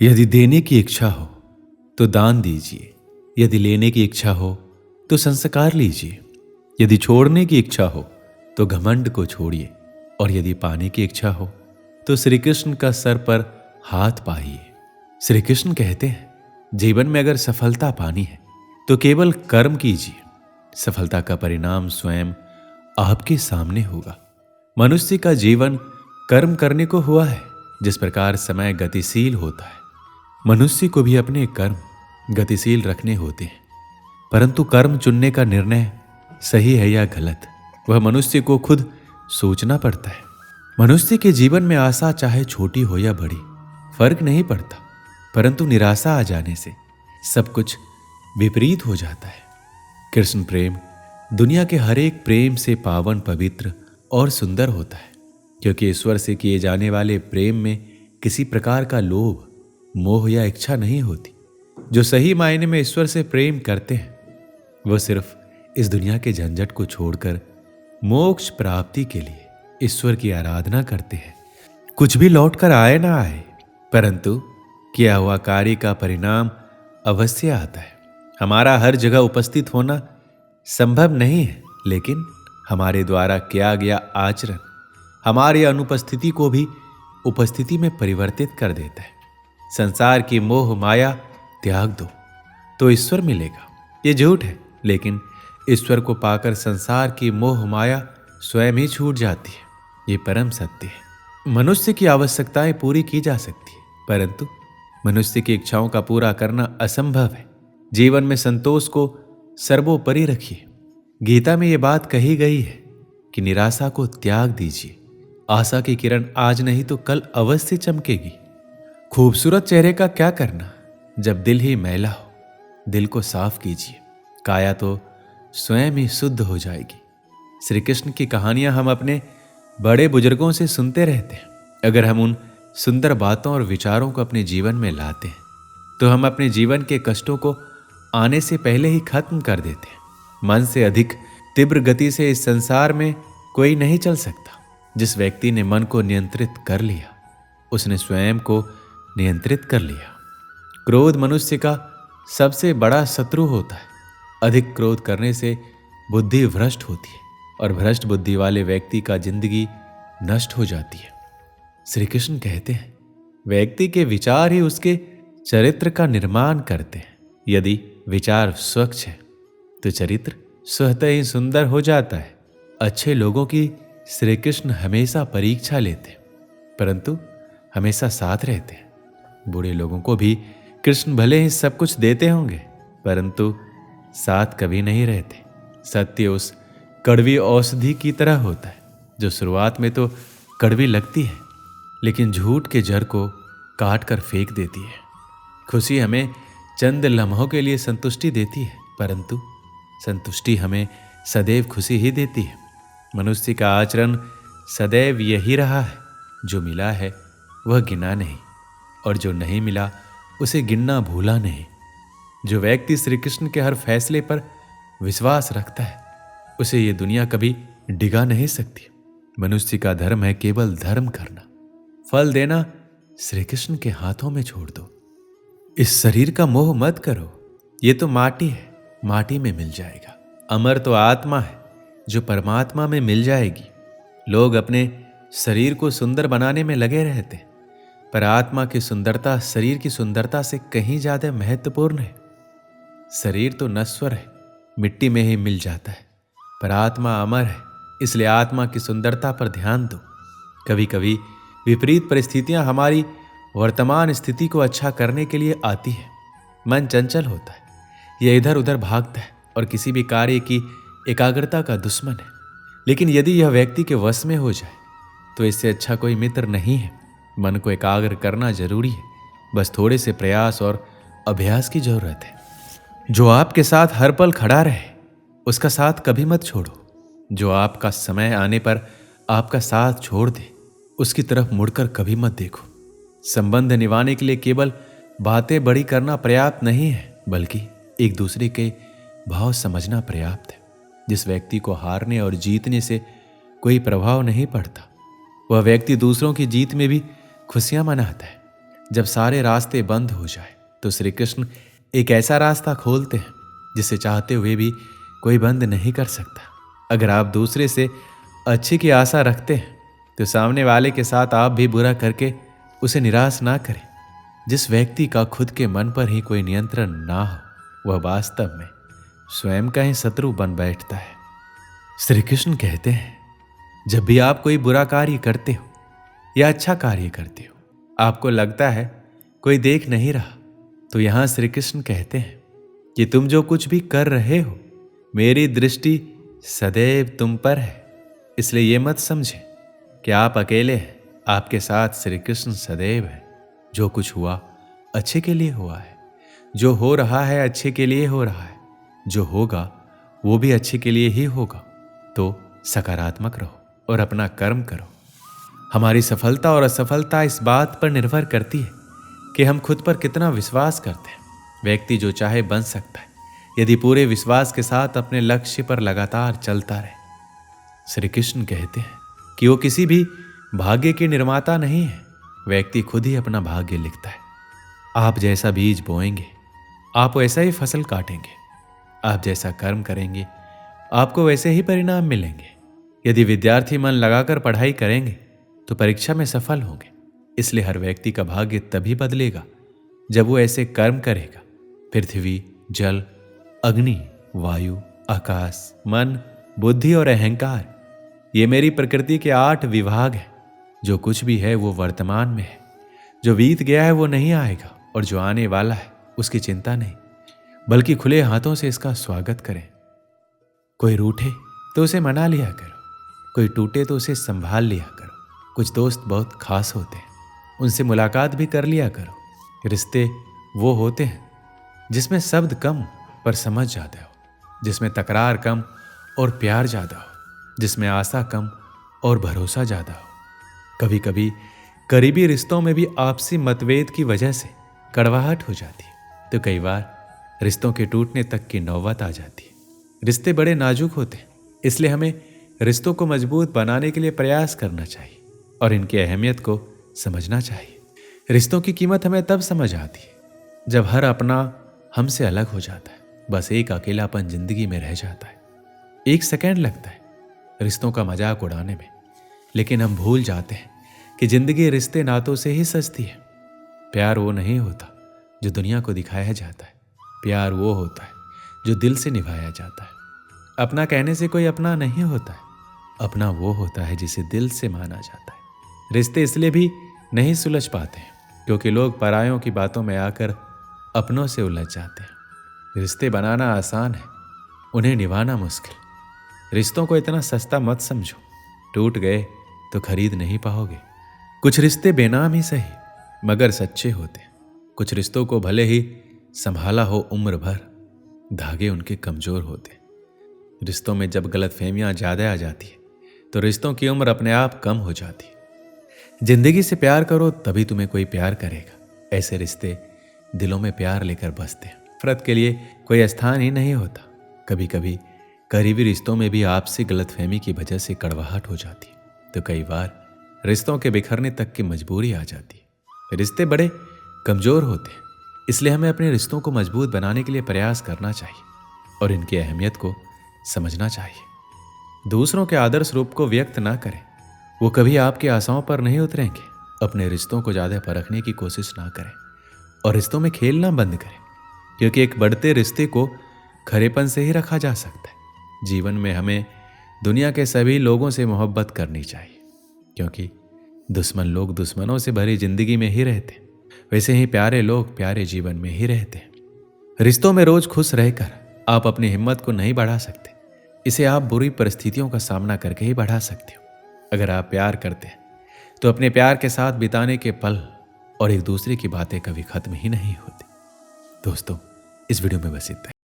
यदि देने की इच्छा हो तो दान दीजिए, यदि लेने की इच्छा हो तो संस्कार लीजिए, यदि छोड़ने की इच्छा हो तो घमंड को छोड़िए, और यदि पाने की इच्छा हो तो श्री कृष्ण का सर पर हाथ पाइए। श्री कृष्ण कहते हैं, जीवन में अगर सफलता पानी है तो केवल कर्म कीजिए, सफलता का परिणाम स्वयं आपके सामने होगा। मनुष्य का जीवन कर्म करने को हुआ है। जिस प्रकार समय गतिशील होता है, मनुष्य को भी अपने कर्म गतिशील रखने होते हैं, परंतु कर्म चुनने का निर्णय सही है या गलत, वह मनुष्य को खुद सोचना पड़ता है। मनुष्य के जीवन में आशा चाहे छोटी हो या बड़ी फर्क नहीं पड़ता, परंतु निराशा आ जाने से सब कुछ विपरीत हो जाता है। कृष्ण प्रेम दुनिया के हर एक प्रेम से पावन, पवित्र और सुंदर होता है, क्योंकि ईश्वर से किए जाने वाले प्रेम में किसी प्रकार का लोभ, मोह या इच्छा नहीं होती। जो सही मायने में ईश्वर से प्रेम करते हैं वह सिर्फ इस दुनिया के झंझट को छोड़कर मोक्ष प्राप्ति के लिए ईश्वर की आराधना करते हैं। कुछ भी लौट कर आए ना आए, परंतु किया हुआ कार्य का परिणाम अवश्य आता है। हमारा हर जगह उपस्थित होना संभव नहीं है, लेकिन हमारे द्वारा किया गया आचरण हमारी अनुपस्थिति को भी उपस्थिति में परिवर्तित कर देता है। संसार की मोह माया त्याग दो तो ईश्वर मिलेगा, ये झूठ है, लेकिन ईश्वर को पाकर संसार की मोह माया स्वयं ही छूट जाती है, ये परम सत्य है। मनुष्य की आवश्यकताएं पूरी की जा सकती है, परंतु मनुष्य की इच्छाओं का पूरा करना असंभव है। जीवन में संतोष को सर्वोपरि रखिए। गीता में ये बात कही गई है कि निराशा को त्याग दीजिए, आशा की किरण आज नहीं तो कल अवश्य चमकेगी। खूबसूरत चेहरे का क्या करना जब दिल ही मैला हो। दिल को साफ कीजिए, काया तो स्वयं ही शुद्ध हो जाएगी। श्री कृष्ण की कहानियां हम अपने बड़े बुजुर्गों से सुनते रहते हैं। अगर हम उन सुंदर बातों और विचारों को अपने जीवन में लाते हैं तो हम अपने जीवन के कष्टों को आने से पहले ही खत्म कर देते हैं। मन से अधिक तीव्र गति से इस संसार में कोई नहीं चल सकता। जिस व्यक्ति ने मन को नियंत्रित कर लिया उसने स्वयं को नियंत्रित कर लिया। क्रोध मनुष्य का सबसे बड़ा शत्रु होता है। अधिक क्रोध करने से बुद्धि भ्रष्ट होती है, और भ्रष्ट बुद्धि वाले व्यक्ति का जिंदगी नष्ट हो जाती है। श्री कृष्ण कहते हैं, व्यक्ति के विचार ही उसके चरित्र का निर्माण करते हैं। यदि विचार स्वच्छ है तो चरित्र स्वतः ही सुंदर हो जाता है। अच्छे लोगों की श्री कृष्ण हमेशा परीक्षा लेते हैं, परंतु हमेशा साथ रहते हैं। बुरे लोगों को भी कृष्ण भले ही सब कुछ देते होंगे, परंतु साथ कभी नहीं रहते। सत्य उस कड़वी औषधि की तरह होता है जो शुरुआत में तो कड़वी लगती है, लेकिन झूठ के जड़ को काट कर फेंक देती है। खुशी हमें चंद लम्हों के लिए संतुष्टि देती है, परंतु संतुष्टि हमें सदैव खुशी ही देती है। मनुष्य का आचरण सदैव यही रहा है, जो मिला है वह गिना नहीं, और जो नहीं मिला उसे गिनना भूला नहीं। जो व्यक्ति श्री कृष्ण के हर फैसले पर विश्वास रखता है उसे ये दुनिया कभी डिगा नहीं सकती। मनुष्य का धर्म है केवल धर्म करना, फल देना श्री कृष्ण के हाथों में छोड़ दो। इस शरीर का मोह मत करो, ये तो माटी है, माटी में मिल जाएगा। अमर तो आत्मा है जो परमात्मा में मिल जाएगी। लोग अपने शरीर को सुंदर बनाने में लगे रहते हैं, पर आत्मा की सुंदरता शरीर की सुंदरता से कहीं ज्यादा महत्वपूर्ण है। शरीर तो नश्वर है, मिट्टी में ही मिल जाता है, पर आत्मा अमर है, इसलिए आत्मा की सुंदरता पर ध्यान दो। कभी कभी विपरीत परिस्थितियां हमारी वर्तमान स्थिति को अच्छा करने के लिए आती है। मन चंचल होता है, यह इधर उधर भागता है और किसी भी कार्य की एकाग्रता का दुश्मन है। लेकिन यदि यह व्यक्ति के वश में हो जाए तो इससे अच्छा कोई मित्र नहीं है। मन को एकाग्र करना जरूरी है, बस थोड़े से प्रयास और अभ्यास की जरूरत है। जो आपके साथ हर पल खड़ा रहे उसका साथ कभी मत छोड़ो। जो आपका समय आने पर आपका साथ छोड़ दे उसकी तरफ मुड़कर कभी मत देखो। संबंध निभाने के लिए केवल बातें बड़ी करना पर्याप्त नहीं है, बल्कि एक दूसरे के भाव समझना पर्याप्त है। जिस व्यक्ति को हारने और जीतने से कोई प्रभाव नहीं पड़ता वह व्यक्ति दूसरों की जीत में भी खुशियां मनाता है। जब सारे रास्ते बंद हो जाए तो श्री कृष्ण एक ऐसा रास्ता खोलते हैं जिसे चाहते हुए भी कोई बंद नहीं कर सकता। अगर आप दूसरे से अच्छे की आशा रखते हैं तो सामने वाले के साथ आप भी बुरा करके उसे निराश ना करें। जिस व्यक्ति का खुद के मन पर ही कोई नियंत्रण ना हो वह वास्तव में स्वयं का ही शत्रु बन बैठता है। श्री कृष्ण कहते हैं, जब भी आप कोई बुरा कार्य करते हो या अच्छा कार्य करते हो, आपको लगता है कोई देख नहीं रहा, तो यहां श्री कृष्ण कहते हैं कि तुम जो कुछ भी कर रहे हो मेरी दृष्टि सदैव तुम पर है। इसलिए ये मत समझे कि आप अकेले हैं, आपके साथ श्री कृष्ण सदैव है। जो कुछ हुआ अच्छे के लिए हुआ है, जो हो रहा है अच्छे के लिए हो रहा है, जो होगा वो भी अच्छे के लिए ही होगा। तो सकारात्मक रहो और अपना कर्म करो। हमारी सफलता और असफलता इस बात पर निर्भर करती है कि हम खुद पर कितना विश्वास करते हैं। व्यक्ति जो चाहे बन सकता है यदि पूरे विश्वास के साथ अपने लक्ष्य पर लगातार चलता रहे। श्री कृष्ण कहते हैं कि वो किसी भी भाग्य के निर्माता नहीं है, व्यक्ति खुद ही अपना भाग्य लिखता है। आप जैसा बीज बोएंगे आप वैसा ही फसल काटेंगे, आप जैसा कर्म करेंगे आपको वैसे ही परिणाम मिलेंगे। यदि विद्यार्थी मन लगाकर पढ़ाई करेंगे तो परीक्षा में सफल होंगे। इसलिए हर व्यक्ति का भाग्य तभी बदलेगा जब वो ऐसे कर्म करेगा। पृथ्वी, जल, अग्नि, वायु, आकाश, मन, बुद्धि और अहंकार, ये मेरी प्रकृति के 8 विभाग हैं। जो कुछ भी है वो वर्तमान में है, जो बीत गया है वो नहीं आएगा और जो आने वाला है उसकी चिंता नहीं, बल्कि खुले हाथों से इसका स्वागत करें। कोई रूठे तो उसे मना लिया करो, कोई टूटे तो उसे संभाल लिया करो। कुछ दोस्त बहुत खास होते हैं, उनसे मुलाकात भी कर लिया करो। रिश्ते वो होते हैं जिसमें शब्द कम पर समझ ज्यादा हो, जिसमें तकरार कम और प्यार ज्यादा हो, जिसमें आशा कम और भरोसा ज्यादा हो। कभी कभी करीबी रिश्तों में भी आपसी मतभेद की वजह से कड़वाहट हो जाती है, तो कई बार रिश्तों के टूटने तक की नौबत आ जाती है। रिश्ते बड़े नाजुक होते हैं, इसलिए हमें रिश्तों को मजबूत बनाने के लिए प्रयास करना चाहिए और इनकी अहमियत को समझना चाहिए। रिश्तों की कीमत हमें तब समझ आती है जब हर अपना हमसे अलग हो जाता है। बस एक अकेलापन जिंदगी में रह जाता है। 1 सेकंड लगता है रिश्तों का मजाक उड़ाने में, लेकिन हम भूल जाते हैं कि जिंदगी रिश्ते नातों से ही सजती है। प्यार वो नहीं होता जो दुनिया को दिखाया जाता है, प्यार वो होता है जो दिल से निभाया जाता है। अपना कहने से कोई अपना नहीं होता है, अपना वो होता है जिसे दिल से माना जाता है। रिश्ते इसलिए भी नहीं सुलझ पाते हैं क्योंकि लोग परायों की बातों में आकर अपनों से उलझ जाते हैं। रिश्ते बनाना आसान है, उन्हें निभाना मुश्किल। रिश्तों को इतना सस्ता मत समझो, टूट गए तो खरीद नहीं पाओगे। कुछ रिश्ते बेनाम ही सही मगर सच्चे होते हैं। कुछ रिश्तों को भले ही संभाला हो उम्र भर, धागे उनके कमजोर होते। रिश्तों में जब गलतफहमियां ज्यादा आ जाती है तो रिश्तों की उम्र अपने आप कम हो जाती है। जिंदगी से प्यार करो तभी तुम्हें कोई प्यार करेगा। ऐसे रिश्ते दिलों में प्यार लेकर बसते हैं, नफरत के लिए कोई स्थान ही नहीं होता। कभी कभी करीबी रिश्तों में भी आपसी गलतफहमी की वजह से कड़वाहट हो जाती है, तो कई बार रिश्तों के बिखरने तक की मजबूरी आ जाती है। रिश्ते बड़े कमजोर होते हैं, इसलिए हमें अपने रिश्तों को मजबूत बनाने के लिए प्रयास करना चाहिए और इनकी अहमियत को समझना चाहिए। दूसरों के आदर्श रूप को व्यक्त ना करें, वो कभी आपकी आशाओं पर नहीं उतरेंगे। अपने रिश्तों को ज़्यादा परखने की कोशिश ना करें और रिश्तों में खेलना बंद करें, क्योंकि एक बढ़ते रिश्ते को खरेपन से ही रखा जा सकता है। जीवन में हमें दुनिया के सभी लोगों से मोहब्बत करनी चाहिए, क्योंकि दुश्मन लोग दुश्मनों से भरी जिंदगी में ही रहते हैं, वैसे ही प्यारे लोग प्यारे जीवन में ही रहते हैं। रिश्तों में रोज खुश रहकर आप अपनी हिम्मत को नहीं बढ़ा सकते, इसे आप बुरी परिस्थितियों का सामना करके ही बढ़ा सकते हो। अगर आप प्यार करते हैं तो अपने प्यार के साथ बिताने के पल और एक दूसरे की बातें कभी खत्म ही नहीं होती। दोस्तों, इस वीडियो में बस इतना ही।